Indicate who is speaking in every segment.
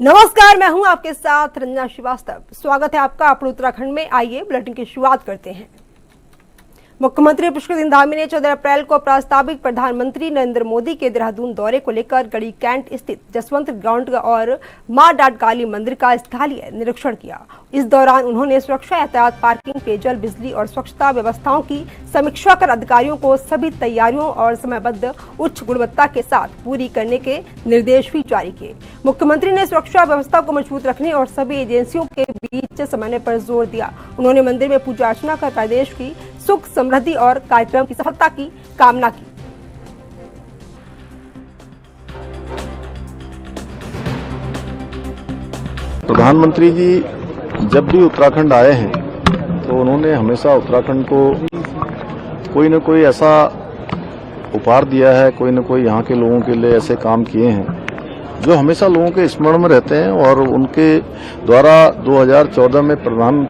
Speaker 1: नमस्कार, मैं हूं आपके साथ रंजना श्रीवास्तव। स्वागत है आपका अपने उत्तराखंड में। आइए बुलेटिन की शुरुआत करते हैं। मुख्यमंत्री पुष्कर धामी ने 14 अप्रैल को प्रस्तावित प्रधानमंत्री नरेंद्र मोदी के देहरादून दौरे को लेकर गढ़ी कैंट स्थित जसवंत ग्राउंड और मां डाट काली मंदिर का स्थलीय निरीक्षण किया। इस दौरान उन्होंने सुरक्षा, यातायात, पार्किंग, पेयजल, बिजली और स्वच्छता व्यवस्थाओं की समीक्षा कर अधिकारियों को सभी तैयारियों और समयबद्ध उच्च गुणवत्ता के साथ पूरी करने के निर्देश भी जारी किए। मुख्यमंत्री ने सुरक्षा व्यवस्था को मजबूत रखने और सभी एजेंसियों के बीच समन्वय पर जोर दिया। उन्होंने मंदिर में पूजा अर्चना कर प्रदेश की सुख, समृद्धि और कार्यक्रम की सफलता की कामना की।
Speaker 2: प्रधानमंत्री जी जब भी उत्तराखंड आए हैं तो उन्होंने हमेशा उत्तराखंड को कोई न कोई ऐसा उपहार दिया है, कोई न कोई यहाँ के लोगों के लिए ऐसे काम किए हैं जो हमेशा लोगों के स्मरण में रहते हैं। और उनके द्वारा 2014 में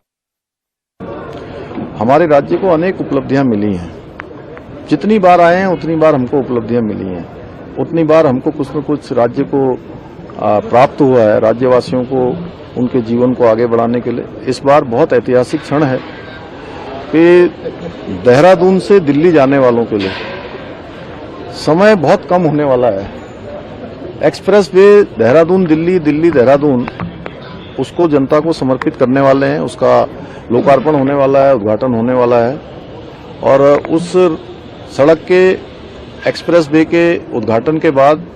Speaker 2: हमारे राज्य को अनेक उपलब्धियां मिली हैं। जितनी बार आए हैं उतनी बार हमको उपलब्धियां मिली हैं, उतनी बार हमको कुछ न कुछ राज्य को प्राप्त हुआ है, राज्यवासियों को उनके जीवन को आगे बढ़ाने के लिए। इस बार बहुत ऐतिहासिक क्षण है कि देहरादून से दिल्ली जाने वालों के लिए समय बहुत कम होने वाला है। एक्सप्रेस वे देहरादून दिल्ली, दिल्ली देहरादून, उसको जनता को समर्पित करने वाले हैं। उसका लोकार्पण होने वाला है, उद्घाटन होने वाला है। और उस सड़क के एक्सप्रेस वे के उद्घाटन के बाद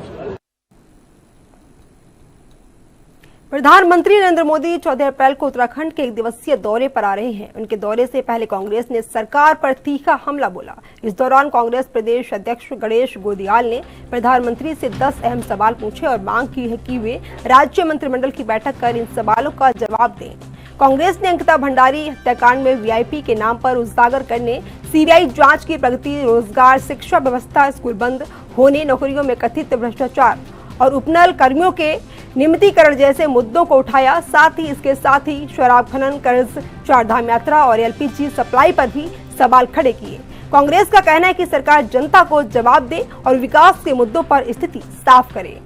Speaker 1: प्रधानमंत्री नरेंद्र मोदी 14 अप्रैल को उत्तराखंड के 1 दिवसीय दौरे पर आ रहे हैं। उनके दौरे से पहले कांग्रेस ने सरकार पर तीखा हमला बोला। इस दौरान कांग्रेस प्रदेश अध्यक्ष गणेश गोदियाल ने प्रधानमंत्री से 10 अहम सवाल पूछे और मांग की है कि वे राज्य मंत्रिमंडल की बैठक कर इन सवालों का जवाब दें। कांग्रेस ने अंकिता भंडारी हत्याकांड में वीआईपी के नाम पर उजागर करने, सीबीआई जांच की प्रगति, रोजगार, शिक्षा व्यवस्था, स्कूल बंद होने, नौकरियों में कथित भ्रष्टाचार और उपनल कर्मियों के नियमितीकरण जैसे मुद्दों को उठाया। साथ ही शराब खनन, कर्ज, चारधाम यात्रा और एलपीजी सप्लाई पर भी सवाल खड़े किए। कांग्रेस का कहना है कि सरकार जनता को जवाब दे और विकास के मुद्दों पर स्थिति साफ करे।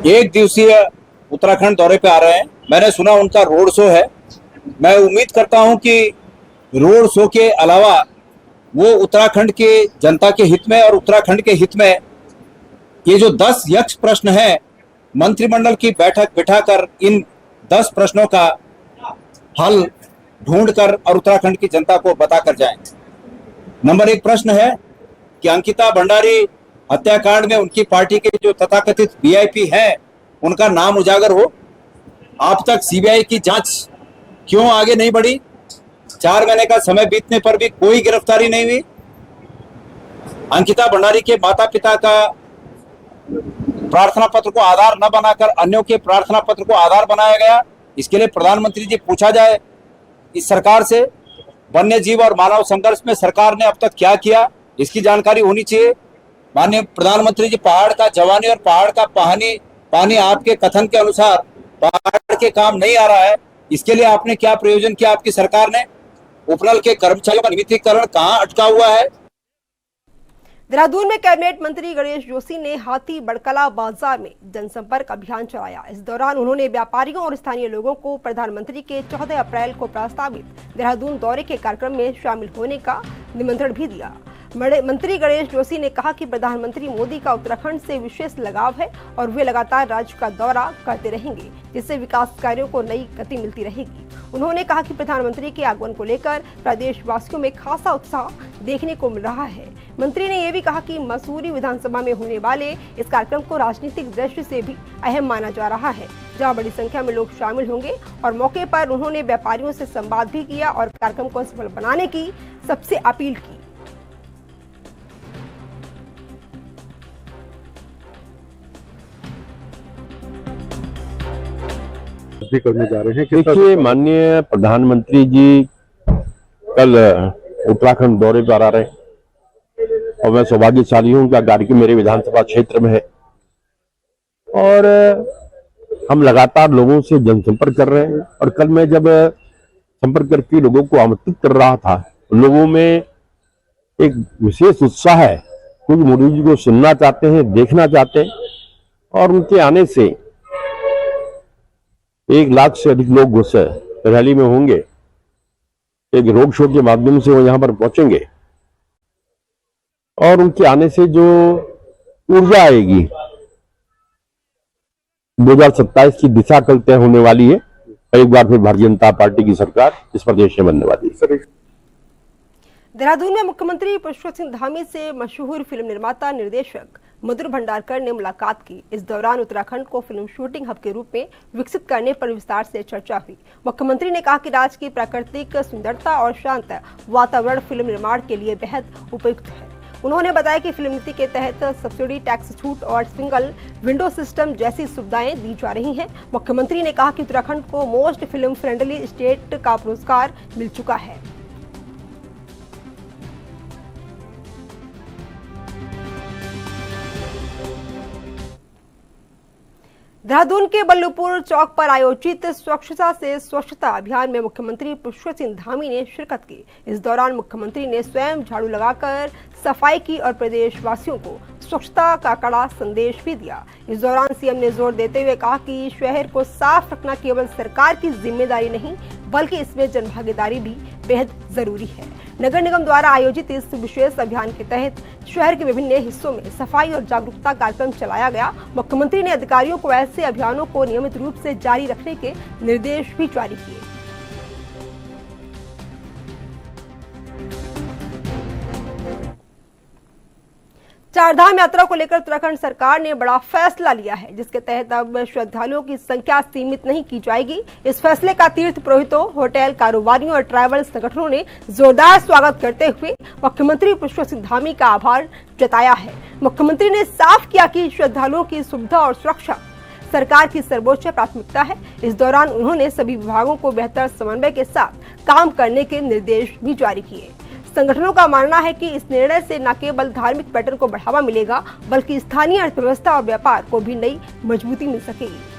Speaker 3: एक दिवसीय उत्तराखंड दौरे पे आ रहे हैं। मैंने सुना उनका रोड शो है। मैं उम्मीद करता हूं कि रोड शो के अलावा वो उत्तराखंड के जनता के हित में और उत्तराखंड के हित में ये जो 10 यक्ष प्रश्न हैं, मंत्रिमंडल की बैठक बिठाकर इन 10 प्रश्नों का हल ढूंढकर और उत्तराखंड की जनता को बताकर जाएं। नंबर 1 प्रश्न है कि अंकिता भंडारी हत्याकांड में उनकी पार्टी के जो तथाकथित वीआईपी हैं उनका नाम उजागर हो। अब तक सीबीआई की जांच क्यों आगे नहीं बढ़ी? 4 महीने का समय बीतने पर भी कोई गिरफ्तारी नहीं हुई। अंकिता भंडारी के माता पिता का प्रार्थना पत्र को आधार न बनाकर अन्यों के प्रार्थना पत्र को आधार बनाया गया। इसके लिए प्रधानमंत्री जी पूछा जाए इस सरकार से। वन्य जीव और मानव संघर्ष में सरकार ने अब तक क्या किया, इसकी जानकारी होनी चाहिए। माननीय प्रधानमंत्री जी, पहाड़ का जवानी और पहाड़ का पानी आपके कथन के अनुसार पहाड़ के काम नहीं आ रहा है। इसके लिए आपने क्या प्रयोजन किया आपकी सरकार ने? उपनल के कर्मचारियों का नियमितीकरण कहां अटका हुआ है?
Speaker 1: देहरादून में कैबिनेट मंत्री गणेश जोशी ने हाथी बड़कला बाजार में जनसंपर्क अभियान चलाया। इस दौरान उन्होंने व्यापारियों और स्थानीय लोगों को प्रधानमंत्री के 14 अप्रैल को प्रस्तावित देहरादून दौरे के कार्यक्रम में शामिल होने का निमंत्रण भी दिया। मंत्री गणेश जोशी ने कहा कि प्रधानमंत्री मोदी का उत्तराखंड से विशेष लगाव है और वे लगातार राज्य का दौरा करते रहेंगे, जिससे विकास कार्यों को नई गति मिलती रहेगी। उन्होंने कहा कि प्रधानमंत्री के आगमन को लेकर प्रदेशवासियों में खासा उत्साह देखने को मिल रहा है। मंत्री ने यह भी कहा कि मसूरी विधानसभा में होने वाले इस कार्यक्रम को राजनीतिक दृष्टि से भी अहम माना जा रहा है, जहां बड़ी संख्या में लोग शामिल होंगे। और मौके पर उन्होंने व्यापारियों से संवाद भी किया और कार्यक्रम को सफल बनाने की सबसे अपील की।
Speaker 4: करने जा रहे हैं।
Speaker 5: देखिए, माननीय प्रधानमंत्री जी कल उत्तराखंड दौरे पर आ रहे हैं और मैं सौभाग्यशाली हूं कि कार्यक्रम मेरे विधानसभा क्षेत्र में है और हम लगातार लोगों से जनसंपर्क कर रहे हैं। और कल मैं जब संपर्क करके लोगों को आमंत्रित कर रहा था, लोगों में एक विशेष उत्साह है क्योंकि मोदी जी को सुनना चाहते हैं, देखना चाहते हैं, और उनके आने से 1 लाख से अधिक लोग उस रैली में होंगे। एक रोड शो के माध्यम से वो यहां पर पहुंचेंगे और उनके आने से जो ऊर्जा आएगी, 2027 की दिशा कल तय होने वाली है और एक बार फिर भारतीय जनता पार्टी की सरकार इस प्रदेश में बनने वाली है।
Speaker 1: देहरादून में मुख्यमंत्री पुष्कर सिंह धामी से मशहूर फिल्म निर्माता निर्देशक मधुर भंडारकर ने मुलाकात की। इस दौरान उत्तराखंड को फिल्म शूटिंग हब के रूप में विकसित करने पर विस्तार से चर्चा हुई। मुख्यमंत्री ने कहा कि राज्य की प्राकृतिक सुंदरता और शांत वातावरण फिल्म निर्माण के लिए बेहद उपयुक्त है। उन्होंने बताया कि फिल्म नीति के तहत सब्सिडी, टैक्स छूट और सिंगल विंडो सिस्टम जैसी सुविधाएं दी जा रही हैं। मुख्यमंत्री ने कहा कि उत्तराखंड को मोस्ट फिल्म फ्रेंडली स्टेट का पुरस्कार मिल चुका है। देहरादून के बल्लूपुर चौक पर आयोजित स्वच्छता से स्वच्छता अभियान में मुख्यमंत्री पुष्कर सिंह धामी ने शिरकत की। इस दौरान मुख्यमंत्री ने स्वयं झाड़ू लगाकर सफाई की और प्रदेशवासियों को स्वच्छता का कड़ा संदेश भी दिया। इस दौरान सीएम ने जोर देते हुए कहा कि शहर को साफ रखना केवल सरकार की जिम्मेदारी नहीं, बल्कि इसमें जनभागीदारी भी बेहद जरूरी है। नगर निगम द्वारा आयोजित इस विशेष अभियान के तहत शहर के विभिन्न हिस्सों में सफाई और जागरूकता कार्यक्रम चलाया गया। मुख्यमंत्री ने अधिकारियों को ऐसे अभियानों को नियमित रूप से जारी रखने के निर्देश भी जारी किए। चारधाम यात्रा को लेकर उत्तराखंड सरकार ने बड़ा फैसला लिया है, जिसके तहत अब श्रद्धालुओं की संख्या सीमित नहीं की जाएगी। इस फैसले का तीर्थ पुरोहितों, होटल कारोबारियों और ट्रैवल संगठनों ने जोरदार स्वागत करते हुए मुख्यमंत्री पुष्कर सिंह धामी का आभार जताया है। मुख्यमंत्री ने साफ किया कि श्रद्धालुओं की सुविधा और सुरक्षा सरकार की सर्वोच्च प्राथमिकता है। इस दौरान उन्होंने सभी विभागों को बेहतर समन्वय के साथ काम करने के निर्देश भी जारी किए। संगठनों का मानना है कि इस निर्णय से न केवल धार्मिक पर्यटन को बढ़ावा मिलेगा, बल्कि स्थानीय अर्थव्यवस्था और व्यापार को भी नई मजबूती मिल सकेगी।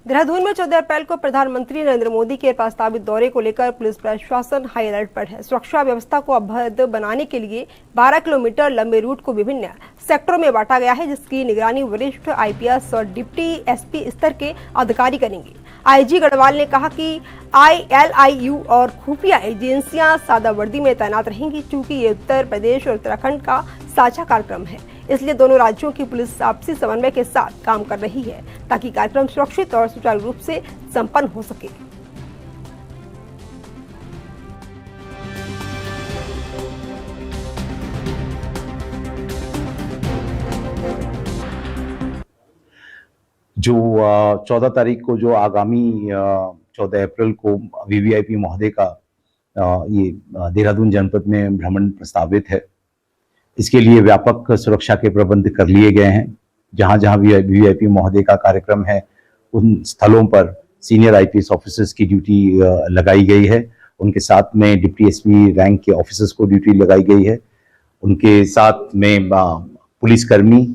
Speaker 1: देहरादून में 14 अप्रैल को प्रधानमंत्री नरेंद्र मोदी के प्रस्तावित दौरे को लेकर पुलिस प्रशासन हाई अलर्ट पर है। सुरक्षा व्यवस्था को अभेद बनाने के लिए 12 किलोमीटर लंबे रूट को विभिन्न सेक्टरों में बांटा गया है, जिसकी निगरानी वरिष्ठ आईपीएस और डिप्टी एसपी स्तर के अधिकारी करेंगे। आईजी गढ़वाल ने कहा कि ILIU और खुफिया एजेंसियां सादा वर्दी में तैनात रहेंगी। चूंकि ये उत्तर प्रदेश और उत्तराखंड का साझा कार्यक्रम है, इसलिए दोनों राज्यों की पुलिस आपसी समन्वय के साथ काम कर रही है, ताकि कार्यक्रम सुरक्षित और सुचारू रूप से संपन्न हो सके।
Speaker 6: जो 14 तारीख को जो आगामी 14 अप्रैल को VVIP महोदय का ये देहरादून जनपद में भ्रमण प्रस्तावित है, इसके लिए व्यापक सुरक्षा के प्रबंध कर लिए गए हैं। जहां जहां VVIP महोदय का कार्यक्रम है, उन स्थलों पर सीनियर IPS ऑफिसर्स की ड्यूटी लगाई गई है। उनके साथ में डिप्टी एसपी रैंक के ऑफिसर्स को ड्यूटी लगाई गई है। उनके साथ में पुलिसकर्मी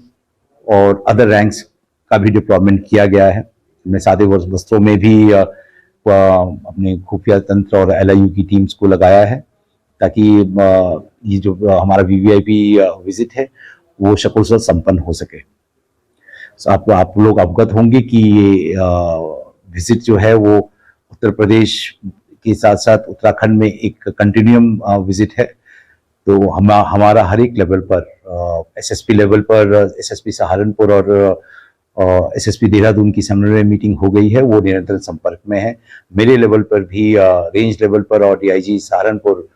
Speaker 6: और अदर रैंक्स का भी डिप्लॉयमेंट किया गया है। उनमें सादे वस्त्रों में भी अपने खुफिया तंत्र और LIU की टीम्स को लगाया है, ताकि ये जो हमारा VVIP विजिट है वो सकुशल संपन्न हो सके। आप लोग अवगत होंगे कि ये विजिट जो है वो उत्तर प्रदेश के साथ साथ उत्तराखंड में एक कंटिन्यूम विजिट है। तो हमारा हर एक लेवल पर SSP लेवल पर SSP सहारनपुर और SSP देहरादून की समन्वय मीटिंग हो गई है, वो निरंतर संपर्क में है। मेरे लेवल पर भी रेंज लेवल पर और DIG सहारनपुर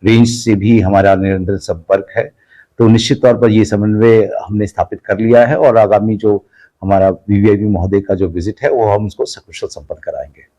Speaker 6: रेंज से भी हमारा निरंतर संपर्क है। तो निश्चित तौर पर ये समन्वय हमने स्थापित कर लिया है और आगामी जो हमारा वीवीआईपी महोदय का जो विजिट है वो हम उसको सकुशल संपन्न कराएंगे।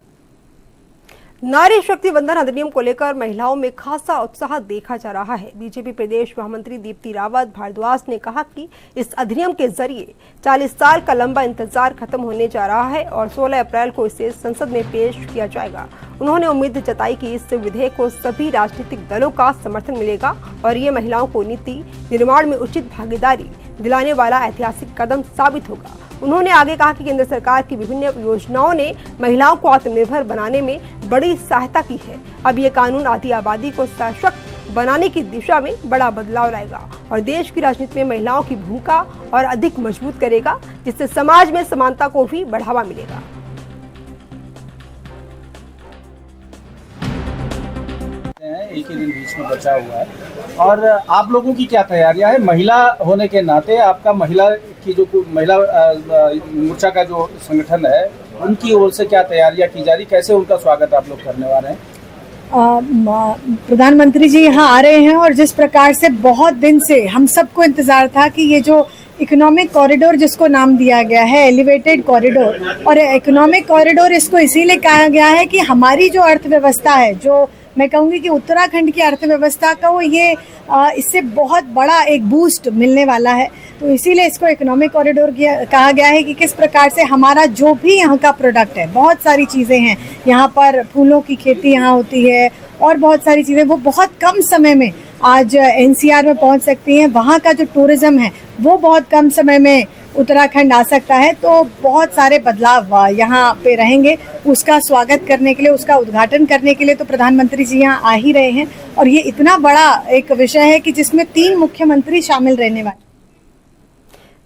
Speaker 1: नारी शक्ति वंदन अधिनियम को लेकर महिलाओं में खासा उत्साह देखा जा रहा है। बीजेपी प्रदेश महामंत्री दीप्ति रावत भारद्वाज ने कहा कि इस अधिनियम के जरिए 40 साल का लंबा इंतजार खत्म होने जा रहा है और 16 अप्रैल को इसे संसद में पेश किया जाएगा। उन्होंने उम्मीद जताई कि इस विधेयक को सभी राजनीतिक दलों का समर्थन मिलेगा और ये महिलाओं को नीति निर्माण में उचित भागीदारी दिलाने वाला ऐतिहासिक कदम साबित होगा। उन्होंने आगे कहा कि केंद्र सरकार की विभिन्न योजनाओं ने महिलाओं को आत्मनिर्भर बनाने में बड़ी सहायता की है। अब ये कानून आधी आबादी को सशक्त बनाने की दिशा में बड़ा बदलाव लाएगा और देश की राजनीति में महिलाओं की भूमिका और अधिक मजबूत करेगा, जिससे समाज में समानता को भी बढ़ावा मिलेगा।
Speaker 7: एक ही दिन बीच में बचा हुआ है और आप लोगों की क्या तैयारियां है? महिला होने के नाते आपका महिला मोर्चा का जो संगठन है उनकी ओर से क्या तैयारियां की जा रही, कैसे उनका स्वागत आप लोग करने वाले हैं?
Speaker 8: प्रधानमंत्री जी यहाँ आ रहे हैं और जिस प्रकार से बहुत दिन से हम सबको इंतजार था कि ये जो इकोनॉमिक कॉरिडोर जिसको नाम दिया गया है एलिवेटेड कॉरिडोर, और इकोनॉमिक कॉरिडोर इसको इसीलिए कहा गया है कि हमारी जो अर्थव्यवस्था है, जो मैं कहूँगी कि उत्तराखंड की अर्थव्यवस्था का वो ये इससे बहुत बड़ा एक बूस्ट मिलने वाला है। तो इसीलिए इसको इकोनॉमिक कॉरिडोर कहा गया है कि किस प्रकार से हमारा जो भी यहाँ का प्रोडक्ट है, बहुत सारी चीज़ें हैं यहाँ पर, फूलों की खेती यहाँ होती है और बहुत सारी चीज़ें वो बहुत कम समय में आज एनसीआर में पहुँच सकती हैं। वहाँ का जो टूरिज्म है वो बहुत कम समय में उत्तराखंड आ सकता है। तो बहुत सारे बदलाव यहाँ पे रहेंगे। उसका स्वागत करने के लिए, उसका उद्घाटन करने के लिए तो प्रधानमंत्री जी यहाँ आ ही रहे हैं और ये इतना बड़ा एक विषय है कि जिसमें 3 मुख्यमंत्री शामिल रहने वाले।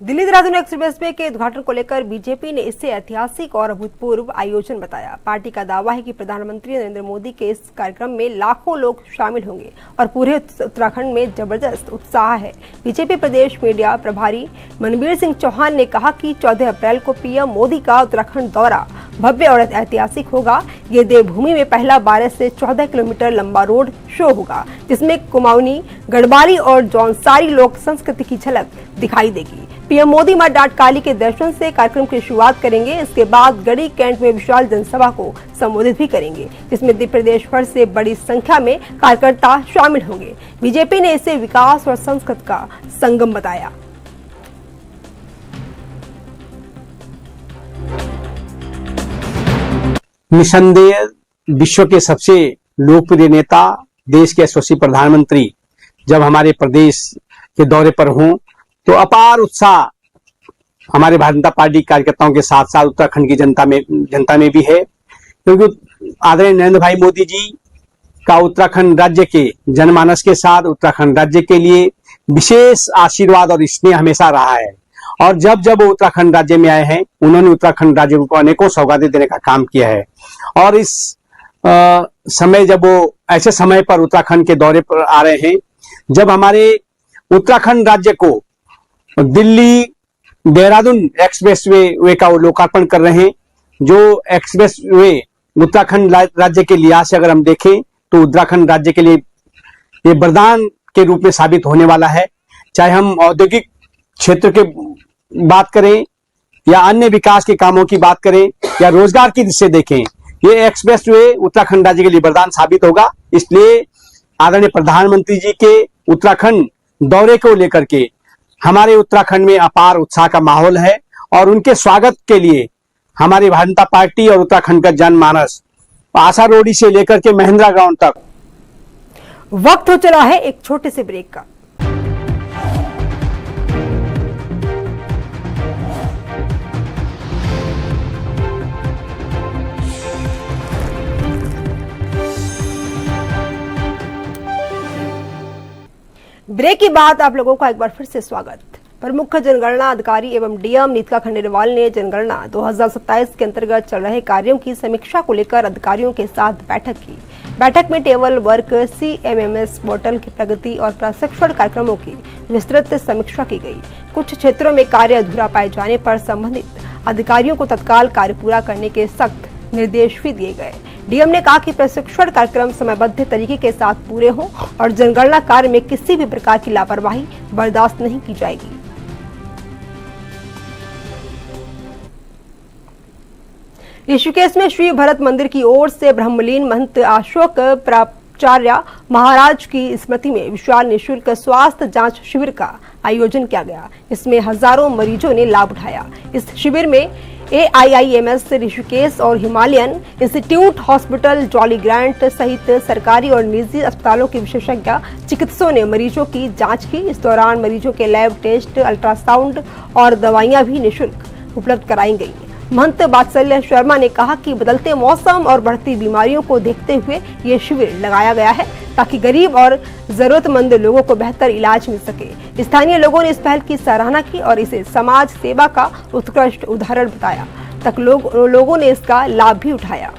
Speaker 1: दिल्ली देहरादून एक्सप्रेसवे के उद्घाटन को लेकर बीजेपी ने इसे ऐतिहासिक और अभूतपूर्व आयोजन बताया। पार्टी का दावा है कि प्रधानमंत्री नरेंद्र मोदी के इस कार्यक्रम में लाखों लोग शामिल होंगे और पूरे उत्तराखंड में जबरदस्त उत्साह है। बीजेपी प्रदेश मीडिया प्रभारी मनबीर सिंह चौहान ने कहा कि 14 अप्रैल को पीएम मोदी का उत्तराखंड दौरा भव्य और ऐतिहासिक होगा। ये देवभूमि में पहला 12 से 14 किलोमीटर लंबा रोड शो होगा, जिसमें कुमाऊनी, गढ़वाली और जौनसारी लोक संस्कृति की झलक दिखाई देगी। पीएम मोदी मां डाट काली के दर्शन से कार्यक्रम की शुरुआत करेंगे। इसके बाद गढ़ी कैंट में विशाल जनसभा को संबोधित भी करेंगे, जिसमें प्रदेश भर से बड़ी संख्या में कार्यकर्ता शामिल होंगे। बीजेपी ने इसे विकास और संस्कृति का संगम बताया।
Speaker 9: निसंदेह विश्व के सबसे लोकप्रिय नेता, देश के यशस्वी प्रधानमंत्री जब हमारे प्रदेश के दौरे पर हों तो अपार उत्साह हमारे भारतीय जनता पार्टी कार्यकर्ताओं के साथ साथ उत्तराखंड की जनता में भी है, क्योंकि आदरणीय नरेंद्र भाई मोदी जी का उत्तराखंड राज्य के जनमानस के साथ उत्तराखंड राज्य के लिए विशेष आशीर्वाद और स्नेह हमेशा रहा है। और जब जब वो उत्तराखंड राज्य में आए हैं, उन्होंने उत्तराखंड राज्य को अनेकों सौगातें देने का काम किया है। और इस समय जब वो ऐसे समय पर उत्तराखंड के दौरे पर आ रहे हैं, जब हमारे उत्तराखंड राज्य को दिल्ली देहरादून एक्सप्रेसवे का लोकार्पण कर रहे हैं, जो एक्सप्रेसवे उत्तराखंड राज्य के लिहाज से अगर हम देखें तो उत्तराखंड राज्य के लिए ये वरदान के रूप में साबित होने वाला है। चाहे हम औद्योगिक क्षेत्र के बात करें या अन्य विकास के कामों की बात करें या रोजगार की दृष्टि से देखें, ये एक्सप्रेसवे उत्तराखंड राज्य के लिए वरदान साबित होगा। इसलिए आदरणीय प्रधानमंत्री जी के उत्तराखंड दौरे को लेकर के हमारे उत्तराखंड में अपार उत्साह का माहौल है और उनके स्वागत के लिए हमारी भारतीय जनता पार्टी और उत्तराखंड का जनमानस आशा रोडी से लेकर के महिंद्रा ग्राउंड तक।
Speaker 1: वक्त हो चला है एक छोटे से ब्रेक का। ब्रेक के बाद आप लोगों का एक बार फिर से स्वागत। प्रमुख जनगणना अधिकारी एवं डीएम नीतिका खंडेलवाल ने जनगणना 2027 के अंतर्गत चल रहे कार्यों की समीक्षा को लेकर अधिकारियों के साथ बैठक की। बैठक में टेबल वर्क, CMMS पोर्टल की प्रगति और प्रशिक्षण कार्यक्रमों की विस्तृत समीक्षा की गई। कुछ क्षेत्रों में कार्य अधूरा पाए जाने पर संबंधित अधिकारियों को तत्काल कार्य पूरा करने के सख्त निर्देश भी दिए गए। डीएम ने कहा कि प्रशिक्षण कार्यक्रम समयबद्ध तरीके के साथ पूरे हों और जनगणना कार्य में किसी भी प्रकार की लापरवाही बर्दाश्त नहीं की जाएगी। ऋषिकेश में श्री भरत मंदिर की ओर से ब्रह्मलीन महंत अशोक प्राचार्य महाराज की स्मृति में विशाल निःशुल्क स्वास्थ्य जांच शिविर का आयोजन किया गया। इसमें हजारों मरीजों ने लाभ उठाया। इस शिविर में AIIMS ऋषिकेश और Himalayan institute hospital, jolly grant सहित सरकारी और निजी अस्पतालों के विशेषज्ञ चिकित्सकों ने मरीजों की जांच की। इस दौरान मरीजों के लैब टेस्ट, अल्ट्रासाउंड और दवाइयां भी निःशुल्क उपलब्ध कराई गई। महंत वात्सल्य शर्मा ने कहा कि बदलते मौसम और बढ़ती बीमारियों को देखते हुए ये शिविर लगाया गया है ताकि गरीब और जरूरतमंद लोगों को बेहतर इलाज मिल सके। स्थानीय लोगों ने इस पहल की सराहना की और इसे समाज सेवा का उत्कृष्ट उदाहरण बताया। तक लोगों ने इसका लाभ भी उठाया।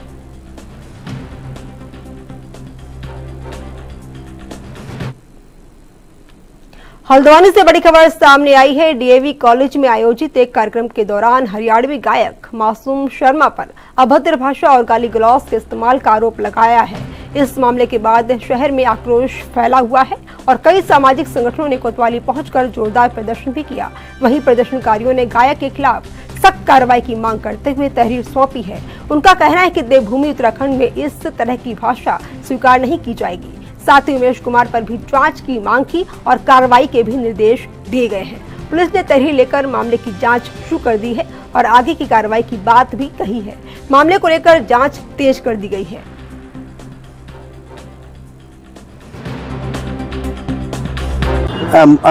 Speaker 1: हल्द्वानी से बड़ी खबर सामने आई है। DAV कॉलेज में आयोजित एक कार्यक्रम के दौरान हरियाणवी गायक मासूम शर्मा पर अभद्र भाषा और गाली गलौज के इस्तेमाल का आरोप लगाया है। इस मामले के बाद शहर में आक्रोश फैला हुआ है और कई सामाजिक संगठनों ने कोतवाली पहुंचकर जोरदार प्रदर्शन भी किया। वहीं प्रदर्शनकारियों ने गायक के खिलाफ सख्त कार्रवाई की मांग करते हुए तहरीर सौंपी है। उनका कहना है कि देवभूमि उत्तराखंड में इस तरह की भाषा स्वीकार नहीं की जाएगी। साथ ही उमेश कुमार पर भी जांच की मांग की और कार्रवाई के भी निर्देश दिए गए हैं। पुलिस ने तहरीर लेकर मामले की जांच शुरू कर दी है और आगे की कार्रवाई की बात भी कही है। मामले को लेकर जांच तेज कर दी गई है।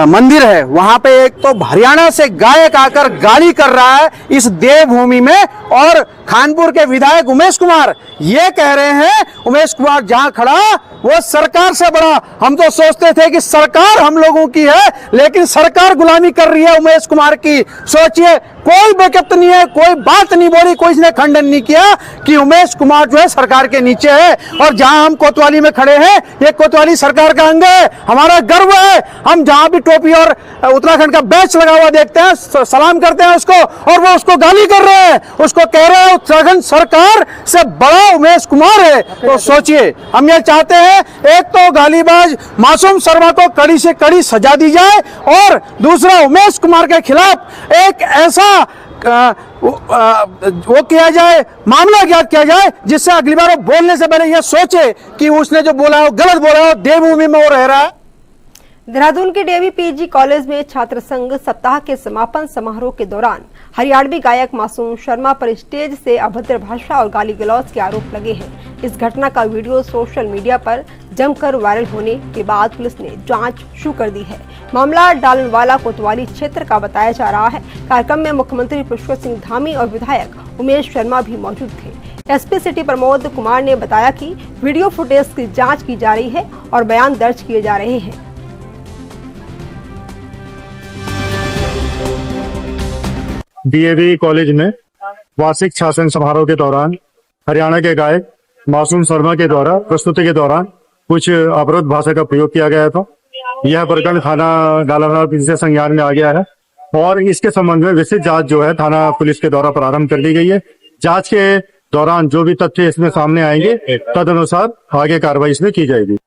Speaker 9: मंदिर है, वहां पे एक तो हरियाणा से गायक आकर गाली कर रहा है इस देवभूमि में, और खानपुर के विधायक उमेश कुमार ये कह रहे हैं उमेश कुमार जहां खड़ा वो सरकार से बड़ा। हम तो सोचते थे कि सरकार हम लोगों की है, लेकिन सरकार गुलामी कर रही है उमेश कुमार की। सोचिए, कोई बेकत नहीं है, कोई बात नहीं बोली, कोई इसने खंडन नहीं किया कि उमेश कुमार जो है सरकार के नीचे है। और जहां हम कोतवाली में खड़े हैं, ये कोतवाली सरकार का अंग है, हमारा गर्व है। हम जहां भी टोपी और उत्तराखंड का बैच लगा हुआ देखते हैं, सलाम करते हैं उसको, और वो उसको गाली कर रहे हैं, उसको कह रहे हैं उत्तराखंड सरकार से बड़ा उमेश कुमार है। तो सोचिए, हम ये चाहते हैं एक तो गालीबाज मासूम शर्मा को कड़ी से कड़ी सजा दी जाए, और दूसरा उमेश कुमार के खिलाफ एक ऐसा वो किया जाए, मामला ज्ञात किया जाए, जिससे अगली बार वो बोलने से पहले यह सोचे कि उसने जो बोला है गलत बोला है, देवभूमि में वो रह रहा है।
Speaker 1: देहरादून के DAV PG कॉलेज में छात्र संघ सप्ताह के समापन समारोह के दौरान हरियाणवी गायक मासूम शर्मा पर स्टेज से अभद्र भाषा और गाली गलौज के आरोप लगे हैं। इस घटना का वीडियो सोशल मीडिया पर जमकर वायरल होने के बाद पुलिस ने जांच शुरू कर दी है। मामला डालनवाला कोतवाली क्षेत्र का बताया जा रहा है। कार्यक्रम में मुख्यमंत्री पुष्कर सिंह धामी और विधायक उमेश शर्मा भी मौजूद थे। SP सिटी प्रमोद कुमार ने बताया कि वीडियो फुटेज की जाँच की जा रही है और बयान दर्ज किए जा रहे हैं।
Speaker 10: DAV कॉलेज में वार्षिक शासन समारोह के दौरान हरियाणा के गायक मासूम शर्मा के द्वारा प्रस्तुति के दौरान कुछ अवरोध भाषा का प्रयोग किया गया था। यह प्रकरण थाना डालावाला से संज्ञान में आ गया है और इसके संबंध में विस्तृत जांच जो है थाना पुलिस के द्वारा प्रारंभ कर दी गई है। जांच के दौरान जो भी तथ्य इसमें सामने आएंगे तदनुसार आगे कार्रवाई इसमें की जाएगी।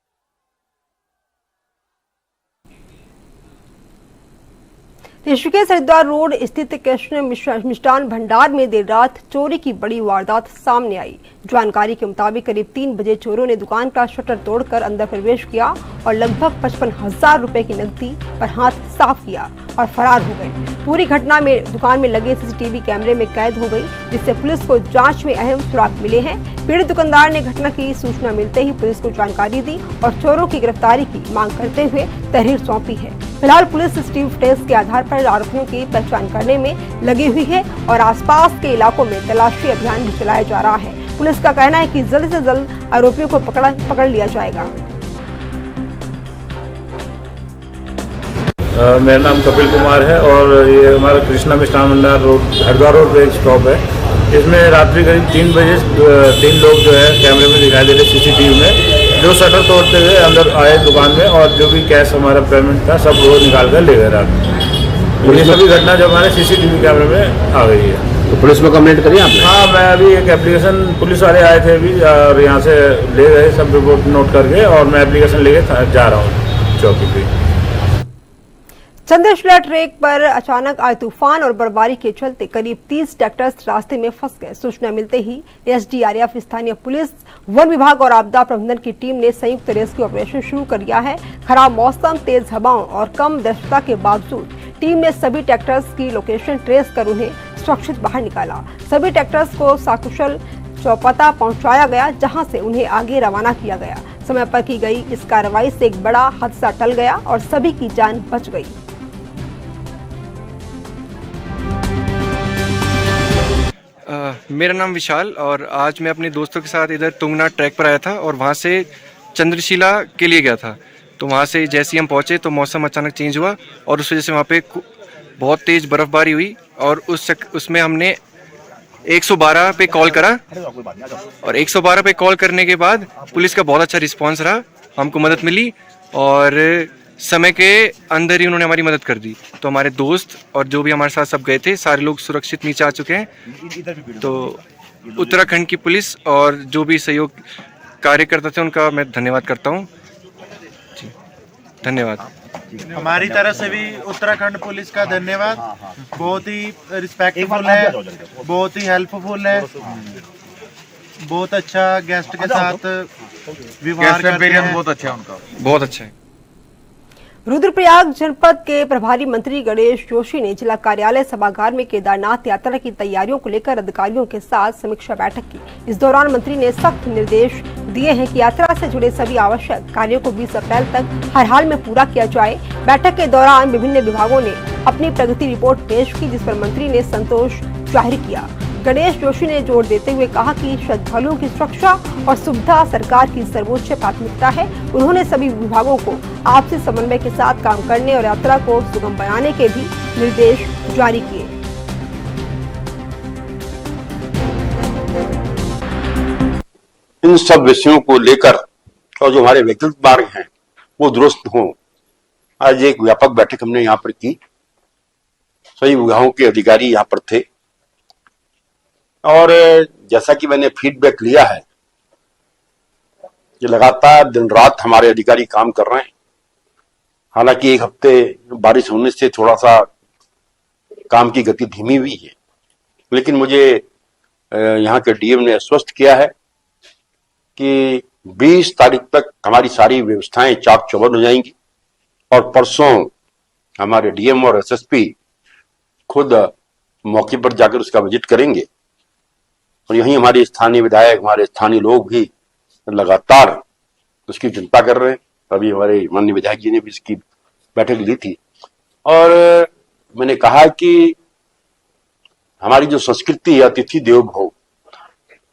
Speaker 1: ऋषिकेश हरिद्वार रोड स्थित कृष्ण मिष्ठान भंडार में देर रात चोरी की बड़ी वारदात सामने आई। जानकारी के मुताबिक करीब 3 बजे चोरों ने दुकान का शटर तोड़कर अंदर प्रवेश किया और लगभग 55,000 रुपए की नकदी पर हाथ साफ किया और फरार हो गए। पूरी घटना में दुकान में लगे CCTV कैमरे में कैद हो गई, जिससे पुलिस को जांच में अहम सुराग मिले हैं। पीड़ित दुकानदार ने घटना की सूचना मिलते ही पुलिस को जानकारी दी और चोरों की गिरफ्तारी की मांग करते हुए तहरीर सौंपी है। फिलहाल पुलिस CCTV फुटेज के आधार पर आरोपियों की पहचान करने में लगी हुई है और आसपास के इलाकों में तलाशी अभियान भी चलाया जा रहा है। पुलिस का कहना है कि जल्द से जल्द आरोपियों को पकड़ लिया जाएगा।
Speaker 11: मेरा नाम कपिल कुमार है और ये हमारा कृष्णा मिष्ठान भंडार रोड हरिद्वार रोड पे एक स्टॉप है। इसमें रात्रि करीब 3 बजे 3 लोग जो है कैमरे में दिखाई दे रहे CCTV में, जो शटर तोड़ते हुए अंदर आए दुकान में और जो भी कैश हमारा पेमेंट था सब वो निकाल कर ले गए रात। ये सभी घटना जो हमारे CCTV कैमरे में आ गई है।
Speaker 5: तो पुलिस में कंप्लेंट करी आपने?
Speaker 11: हाँ, मैं अभी एक एप्लीकेशन, पुलिस वाले आए थे अभी और यहाँ से ले गए सब रिपोर्ट नोट करके, और मैं एप्लीकेशन लेके जा रहा हूँ चौकी पे।
Speaker 1: चंद्रशिला ट्रैक पर अचानक आए तूफान और बर्फबारी के चलते करीब 30 ट्रैक्टर्स रास्ते में फंस गए। सूचना मिलते ही एसडीआरएफ, स्थानीय पुलिस, वन विभाग और आपदा प्रबंधन की टीम ने संयुक्त रेस्क्यू ऑपरेशन शुरू कर दिया है। खराब मौसम, तेज हवाओं और कम दक्षता के बावजूद टीम ने सभी ट्रैक्टर्स की लोकेशन ट्रेस कर उन्हें सुरक्षित बाहर निकाला। सभी ट्रैक्टर्स को सकुशल चौपता पहुंचाया गया, जहां से उन्हें आगे रवाना किया गया। समय पर की गई इस कार्रवाई से एक बड़ा हादसा टल गया और सभी की जान बच गई।
Speaker 12: मेरा नाम विशाल और आज मैं अपने दोस्तों के साथ इधर तुंगनाथ ट्रैक पर आया था और वहाँ से चंद्रशिला के लिए गया था। तो वहाँ से जैसे ही हम पहुँचे तो मौसम अचानक चेंज हुआ और उस वजह से वहाँ पे बहुत तेज़ बर्फबारी हुई और उसमें हमने 112 पे कॉल करा और 112 पे कॉल करने के बाद पुलिस का बहुत अच्छा रिस्पांस रहा, हमको मदद मिली और समय के अंदर ही उन्होंने हमारी मदद कर दी। तो हमारे दोस्त और जो भी हमारे साथ सब गए थे सारे लोग सुरक्षित नीचे आ चुके हैं। तो उत्तराखंड की पुलिस और जो भी सहयोग कार्यकर्ता थे उनका मैं धन्यवाद करता हूँ। धन्यवाद।
Speaker 13: हमारी तरफ से भी उत्तराखंड पुलिस का धन्यवाद। बहुत ही रिस्पेक्टफुल है, बहुत ही हेल्पफुल है, बहुत अच्छा गेस्ट के साथ व्यवहार करते हैं।
Speaker 12: बहुत अच्छा है उनका, बहुत अच्छा है।
Speaker 1: रुद्रप्रयाग जनपद के प्रभारी मंत्री गणेश जोशी ने जिला कार्यालय सभागार में केदारनाथ यात्रा की तैयारियों को लेकर अधिकारियों के साथ समीक्षा बैठक की। इस दौरान मंत्री ने सख्त निर्देश दिए हैं कि यात्रा से जुड़े सभी आवश्यक कार्यों को 20 अप्रैल तक हर हाल में पूरा किया जाए। बैठक के दौरान विभिन्न विभागों ने अपनी प्रगति रिपोर्ट पेश की, जिस पर मंत्री ने संतोष जाहिर किया। गणेश जोशी ने जोर देते हुए कहा कि श्रद्धालुओं की सुरक्षा और सुविधा सरकार की सर्वोच्च प्राथमिकता है। उन्होंने सभी विभागों को आपसी समन्वय के साथ काम करने और यात्रा को सुगम बनाने के भी निर्देश जारी किए।
Speaker 5: इन सब विषयों को लेकर और जो हमारे व्यक्तिगत मार्ग हैं वो दुरुस्त हों, आज एक व्यापक बैठक हमने यहाँ पर की। सभी विभागों के अधिकारी यहाँ पर थे और जैसा कि मैंने फीडबैक लिया है कि लगातार दिन रात हमारे अधिकारी काम कर रहे हैं। हालांकि एक हफ्ते बारिश होने से थोड़ा सा काम की गति धीमी हुई है, लेकिन मुझे यहाँ के डीएम ने आश्वस्त किया है कि 20 तारीख तक हमारी सारी व्यवस्थाएं चाक चौबंद हो जाएंगी और परसों हमारे डीएम और एसएसपी खुद मौके पर जाकर उसका विजिट करेंगे और यहीं हमारे स्थानीय विधायक, हमारे स्थानीय लोग भी लगातार उसकी चिंता कर रहे हैं। अभी हमारे माननीय विधायक जी ने भी इसकी बैठक ली थी और मैंने कहा कि हमारी जो संस्कृति है अतिथि देवो भव,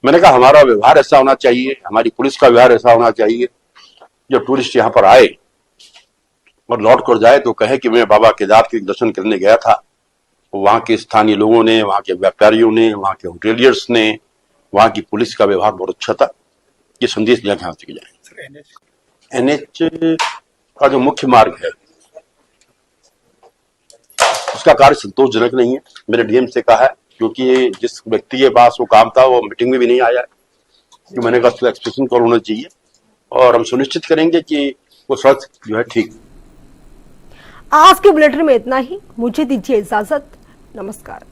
Speaker 5: मैंने कहा हमारा व्यवहार ऐसा होना चाहिए, हमारी पुलिस का व्यवहार ऐसा होना चाहिए, जो टूरिस्ट यहाँ पर आए और लौट कर जाए तो कहे कि मैं बाबा केदार के दर्शन करने गया था। वहाँ के स्थानीय लोगों ने, वहाँ के व्यापारियों ने, वहाँ के होटेलियर्स ने, वहाँ की पुलिस का व्यवहार बहुत अच्छा था। ये संदेश यहाँ से जाए। एनएच का जो मुख्य मार्ग है उसका कार्य संतोषजनक नहीं है। मैंने डीएम से कहा है, क्योंकि जिस व्यक्ति के पास वो काम था वो मीटिंग में भी नहीं आया है, कि मैंने कहा उसका एक्सप्रेशन कॉल होना चाहिए और हम सुनिश्चित करेंगे कि वो सड़क जो है ठीक।
Speaker 1: आज के बुलेटिन में इतना ही। मुझे दीजिए इजाजत। नमस्कार।